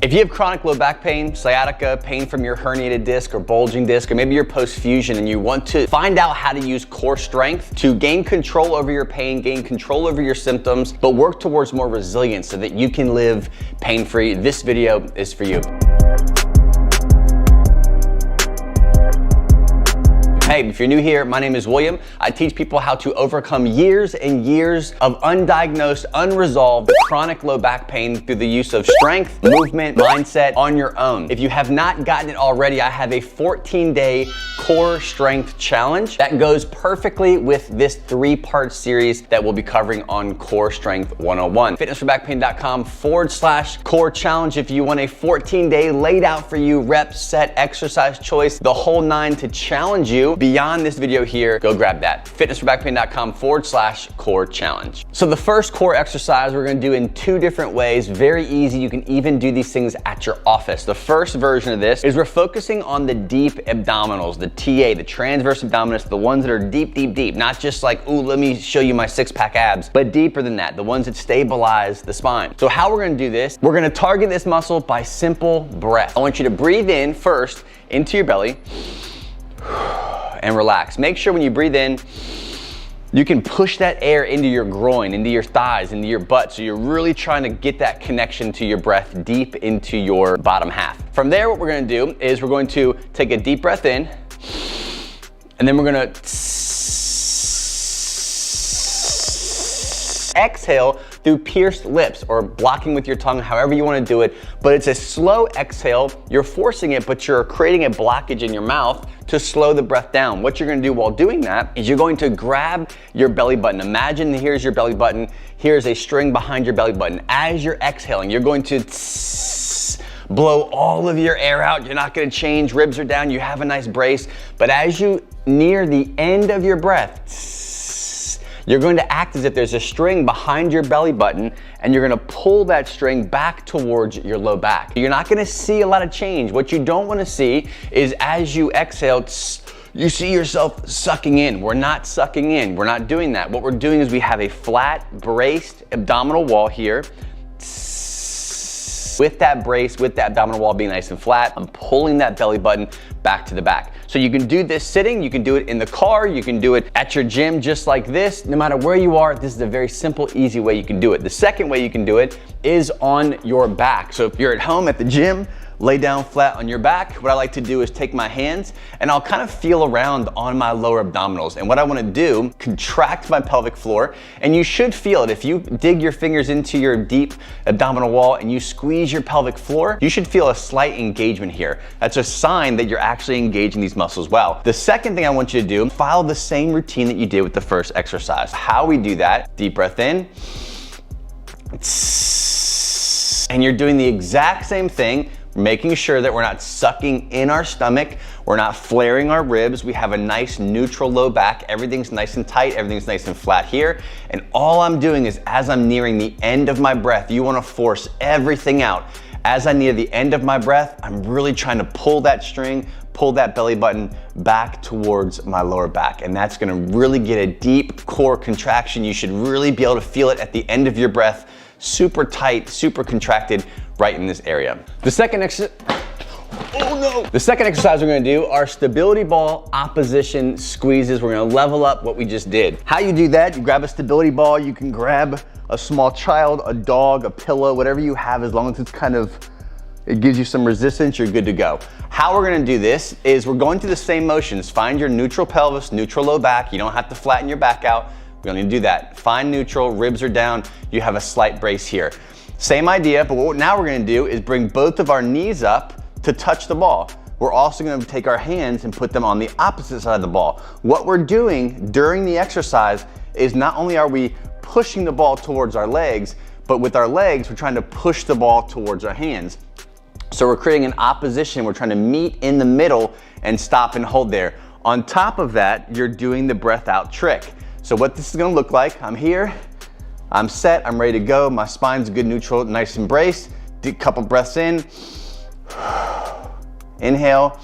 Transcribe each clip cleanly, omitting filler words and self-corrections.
If you have chronic low back pain, sciatica, pain from your herniated disc or bulging disc, or maybe you're post-fusion and you want to find out how to use core strength to gain control over your pain, gain control over your symptoms, but work towards more resilience so that you can live pain-free, this video is for you. Hey, if you're new here, my name is William. I teach people how to overcome years and years of undiagnosed, unresolved chronic low back pain through the use of strength, movement, mindset on your own. If you have not gotten it already, I have a 14-day core strength challenge that goes perfectly with this 3-part series that we'll be covering on Core Strength 101. fitnessforbackpain.com/core challenge if you want a 14-day laid out for you rep, set, exercise choice, the whole 9 to challenge you beyond this video here. Go grab that. fitnessforbackpain.com/core challenge. So the first core exercise we're gonna do in 2 different ways, very easy. You can even do these things at your office. The first version of this is we're focusing on the deep abdominals, the TA, the transverse abdominis, the ones that are deep, deep, deep. Not just like, ooh, let me show you my 6-pack abs, but deeper than that, the ones that stabilize the spine. So how we're gonna do this, we're gonna target this muscle by simple breath. I want you to breathe in first into your belly and relax. Make sure when you breathe in, you can push that air into your groin, into your thighs, into your butt. So you're really trying to get that connection to your breath deep into your bottom half. From there, what we're gonna do is we're going to take a deep breath in, and then we're gonna exhale through pierced lips or blocking with your tongue, however you want to do it. But it's a slow exhale. You're forcing it, but you're creating a blockage in your mouth to slow the breath down. What you're going to do while doing that is you're going to grab your belly button. Imagine here's your belly button. Here's a string behind your belly button. As you're exhaling, you're going to blow all of your air out. You're not going to change. Ribs are down. You have a nice brace. But as you near the end of your breath, you're going to act as if there's a string behind your belly button, and you're gonna pull that string back towards your low back. You're not gonna see a lot of change. What you don't wanna see is as you exhale, you see yourself sucking in. We're not sucking in, we're not doing that. What we're doing is we have a flat, braced abdominal wall here. With that brace, with that abdominal wall being nice and flat, I'm pulling that belly button back to the back. So you can do this sitting, you can do it in the car, you can do it at your gym just like this. No matter where you are, this is a very simple, easy way you can do it. The second way you can do it is on your back. So if you're at home at the gym, lay down flat on your back. What I like to do is take my hands and I'll kind of feel around on my lower abdominals. And what I want to do, contract my pelvic floor, and you should feel it. If you dig your fingers into your deep abdominal wall and you squeeze your pelvic floor, you should feel a slight engagement here. That's a sign that you're actually engaging these muscles well. The second thing I want you to do, follow the same routine that you did with the first exercise. How we do that, deep breath in, and you're doing the exact same thing, making sure that we're not sucking in our stomach, we're not flaring our ribs, we have a nice neutral low back, everything's nice and tight, everything's nice and flat here. And all I'm doing is as I'm nearing the end of my breath, you wanna force everything out. As I near the end of my breath, I'm really trying to pull that string, pull that belly button back towards my lower back. And that's gonna really get a deep core contraction. You should really be able to feel it at the end of your breath, super tight, super contracted right in this area. The second exercise we're gonna do are stability ball opposition squeezes. We're gonna level up what we just did. How you do that, you grab a stability ball, you can grab a small child, a dog, a pillow, whatever you have, as long as it's it gives you some resistance, you're good to go. How we're gonna do this is we're going through the same motions. Find your neutral pelvis, neutral low back. You don't have to flatten your back out. We're gonna do that. Find neutral, ribs are down, you have a slight brace here. Same idea, but what now we're gonna do is bring both of our knees up to touch the ball. We're also gonna take our hands and put them on the opposite side of the ball. What we're doing during the exercise is not only are we pushing the ball towards our legs, but with our legs, we're trying to push the ball towards our hands. So we're creating an opposition. We're trying to meet in the middle and stop and hold there. On top of that, you're doing the breath out trick. So what this is gonna look like, I'm here, I'm set, I'm ready to go. My spine's good, neutral, nice and braced. Do a couple breaths in. Inhale.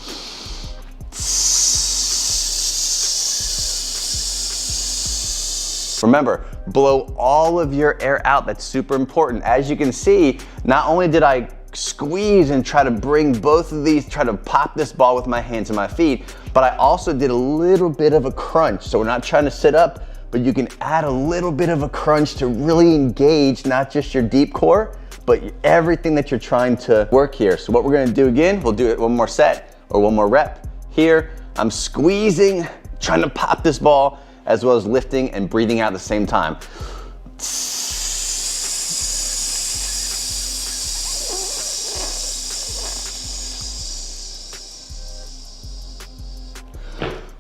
Remember, blow all of your air out. That's super important. As you can see, not only did I squeeze and try to bring both of these, try to pop this ball with my hands and my feet. But I also did a little bit of a crunch. So we're not trying to sit up, but you can add a little bit of a crunch to really engage not just your deep core, but everything that you're trying to work here. So what we're gonna do again, we'll do it one more set or one more rep. Here, I'm squeezing, trying to pop this ball, as well as lifting and breathing out at the same time.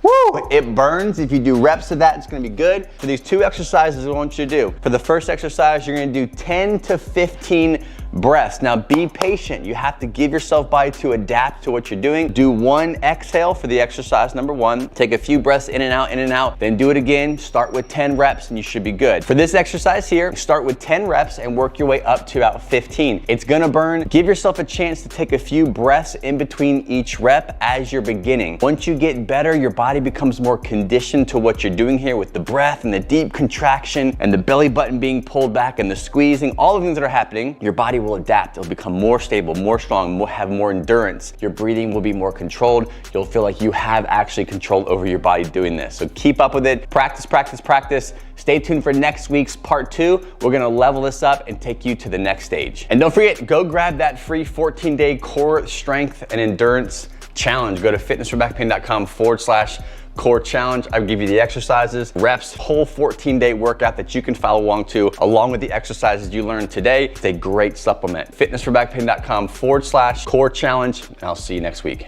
Woo! It burns. If you do reps of that, it's gonna be good. For these 2 exercises, I want you to do. For the first exercise, you're gonna do 10 to 15 breaths. Now be patient. You have to give yourself body to adapt to what you're doing. Do 1 exhale for the exercise number 1. Take a few breaths in and out, then do it again. Start with 10 reps and you should be good. For this exercise here, start with 10 reps and work your way up to about 15. It's gonna burn. Give yourself a chance to take a few breaths in between each rep as you're beginning. Once you get better, your body becomes more conditioned to what you're doing here with the breath and the deep contraction and the belly button being pulled back and the squeezing, all the things that are happening. Your body will adapt. It'll become more stable, more strong, have more endurance. Your breathing will be more controlled. You'll feel like you have actually control over your body doing this. So keep up with it. Practice, practice, practice. Stay tuned for next week's part 2. We're gonna level this up and take you to the next stage. And don't forget, go grab that free 14-day core strength and endurance challenge. Go to fitnessforbackpain.com/core challenge. I'll give you the exercises, reps, whole 14-day workout that you can follow along to, along with the exercises you learned today. It's a great supplement. fitnessforbackpain.com/core challenge. And I'll see you next week.